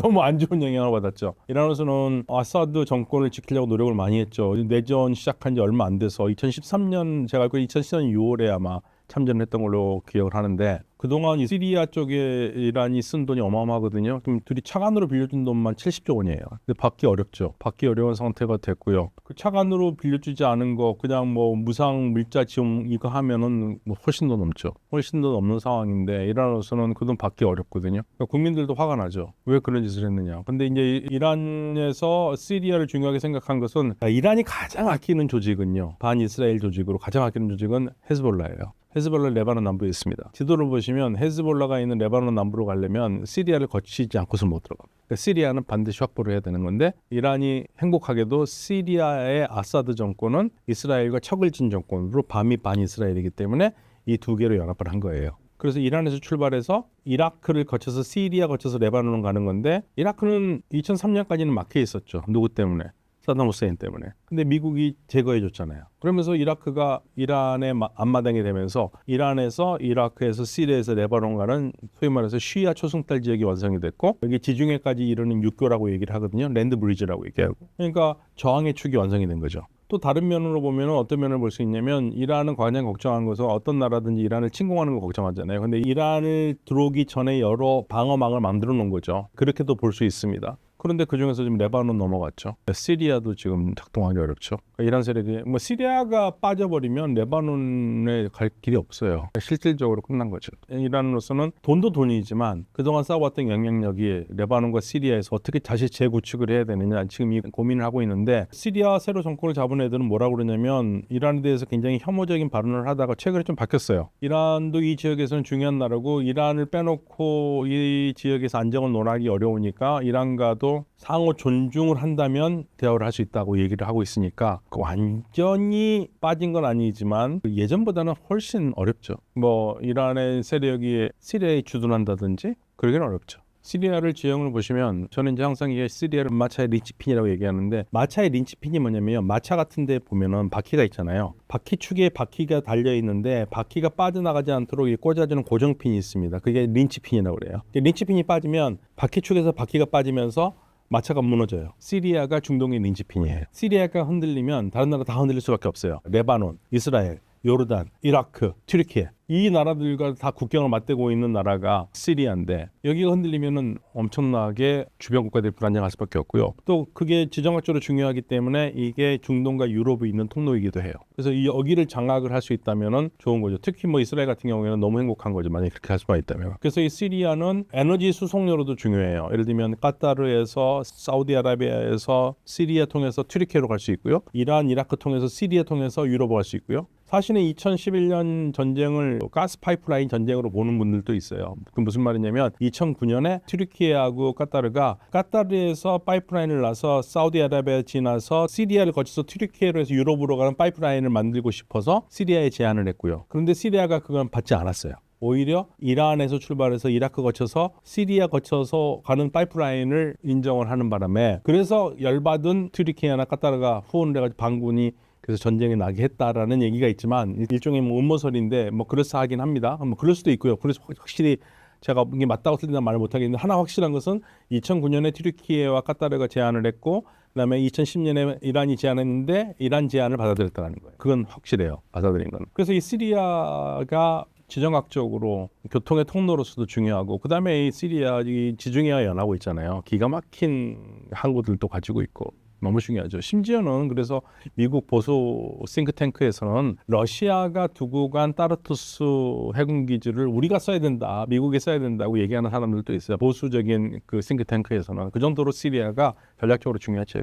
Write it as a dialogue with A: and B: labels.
A: 너무 안 좋은 영향을 받았죠. 이란으로서는 아사드 정권을 지키려고 노력을 많이 했죠. 내전 시작한 지 얼마 안 돼서 2013년 제가 알고 2014년 6월에 아마 참전했던 걸로 기억을 하는데 그동안 이 시리아 쪽에 이란이 쓴 돈이 어마어마하거든요. 그럼 둘이 차관으로 빌려준 돈만 70조 원이에요. 근데 받기 어렵죠. 받기 어려운 상태가 됐고요. 그 차관으로 빌려주지 않은 거 그냥 뭐 무상 물자 지원 이거 하면은 뭐 훨씬 더 넘죠. 훨씬 더 넘는 상황인데 이란으로서는 그 돈 받기 어렵거든요. 그러니까 국민들도 화가 나죠. 왜 그런 짓을 했느냐. 근데 이제 이란에서 시리아를 중요하게 생각한 것은 이란이 가장 아끼는 조직은요. 반이스라엘 조직으로 가장 아끼는 조직은 헤즈볼라예요. 헤즈볼라 레바논 남부에 있습니다. 지도를 보시면 헤즈볼라가 있는 레바논 남부로 가려면 시리아를 거치지 않고서 못 들어갑니다. 그러니까 시리아는 반드시 확보를 해야 되는 건데 이란이 행복하게도 시리아의 아사드 정권은 이스라엘과 척을 진 정권으로 반미 반이스라엘이기 때문에 이 두 개로 연합을 한 거예요. 그래서 이란에서 출발해서 이라크를 거쳐서 시리아 거쳐서 레바논을 가는 건데 이라크는 2003년까지는 막혀 있었죠. 누구 때문에? 사담 후세인 때문에. 근데 미국이 제거해 줬잖아요. 그러면서 이라크가 이란의 앞마당이 되면서 이란에서 이라크에서 시리아에서 레바논 가는 소위 말해서 쉬아 초승달 지역이 완성이 됐고 여기 지중해까지 이르는 육교라고 얘기를 하거든요. 랜드 브리지라고 얘기하고. 그러니까 저항의 축이 완성이 된 거죠. 또 다른 면으로 보면 어떤 면을 볼 수 있냐면 이란은 가장 걱정한 것은 어떤 나라든지 이란을 침공하는 거 걱정하잖아요. 근데 이란을 들어오기 전에 여러 방어망을 만들어 놓은 거죠. 그렇게도 볼 수 있습니다. 그런데 그중에서 지금 레바논 넘어갔죠. 시리아도 지금 작동하기 어렵죠. 이란 세력이 뭐 시리아가 빠져버리면 레바논에 갈 길이 없어요. 실질적으로 끝난 거죠. 이란으로서는 돈도 돈이지만 그동안 쌓아왔던 영향력이 레바논과 시리아에서 어떻게 다시 재구축을 해야 되느냐 지금 이 고민을 하고 있는데 시리아 새로 정권을 잡은 애들은 뭐라고 그러냐면 이란에 대해서 굉장히 혐오적인 발언을 하다가 최근에 좀 바뀌었어요. 이란도 이 지역에서는 중요한 나라고 이란을 빼놓고 이 지역에서 안정을 논하기 어려우니까 이란과도 상호 존중을 한다면 대화를 할 수 있다고 얘기를 하고 있으니까 완전히 빠진 건 아니지만 예전보다는 훨씬 어렵죠. 뭐 이란의 세력이 시리아에 주둔한다든지 그러기는 어렵죠. 시리아를 지형을 보시면 저는 이제 항상 이게 시리아를 마차의 린치핀이라고 얘기하는데 마차의 린치핀이 뭐냐면 마차 같은 데 보면은 바퀴가 있잖아요. 바퀴축에 바퀴가 달려 있는데 바퀴가 빠져나가지 않도록 꽂아주는 고정핀이 있습니다. 그게 린치핀이라고 그래요. 린치핀이 빠지면 바퀴축에서 바퀴가 빠지면서 마차가 무너져요. 시리아가 중동의 린치핀이에요. 시리아가 흔들리면 다른 나라 다 흔들릴 수밖에 없어요. 레바논, 이스라엘, 요르단, 이라크, 튀르키예 이 나라들과 다 국경을 맞대고 있는 나라가 시리아인데 여기가 흔들리면은 엄청나게 주변 국가들이 불안정할 수밖에 없고요. 또 그게 지정학적으로 중요하기 때문에 이게 중동과 유럽에 있는 통로이기도 해요. 그래서 이 여기를 장악을 할 수 있다면은 좋은 거죠. 특히 뭐 이스라엘 같은 경우에는 너무 행복한 거죠. 만약에 그렇게 할 수만 있다면. 그래서 이 시리아는 에너지 수송로로도 중요해요. 예를 들면 카타르에서 사우디아라비아에서 시리아 통해서 튀르키예로 갈 수 있고요. 이란, 이라크 통해서 시리아 통해서 유럽으로 갈 수 있고요. 사실은 2011년 전쟁을 가스 파이프라인 전쟁으로 보는 분들도 있어요. 그 무슨 말이냐면 2009년에 튀르키예하고 카타르에서 파이프라인을 놔서 사우디아라비아 지나서 시리아를 거쳐서 튀르키예로 해서 유럽으로 가는 파이프라인을 만들고 싶어서 시리아에 제안을 했고요. 그런데 시리아가 그건 받지 않았어요. 오히려 이란에서 출발해서 이라크 거쳐서 시리아 거쳐서 가는 파이프라인을 인정을 하는 바람에 그래서 열받은 튀르키예나 카타르가 후원을 해가지고 반군이 그래서 전쟁이 나게 했다라는 얘기가 있지만 일종의 뭐 음모설인데 뭐 그럴싸하긴 합니다. 뭐 그럴 수도 있고요. 그래서 확실히 제가 이게 맞다고 틀린다 말을 못하겠는데 하나 확실한 것은 2009년에 튀르키예와 카타르가 제안을 했고 그다음에 2010년에 이란이 제안했는데 이란 제안을 받아들였다는 거예요. 그건 확실해요. 받아들인 건. 그래서 이 시리아가 지정학적으로 교통의 통로로서도 중요하고 그다음에 이 시리아 이 지중해와 연하고 있잖아요. 기가 막힌 항구들도 가지고 있고 너무 중요하죠. 심지어는 그래서 미국 보수 싱크탱크에서는 러시아가 두고 간 따르투스 해군 기지를 우리가 써야 된다, 미국이 써야 된다고 얘기하는 사람들도 있어요. 보수적인 그 싱크탱크에서는 그 정도로 시리아가 전략적으로 중요하죠.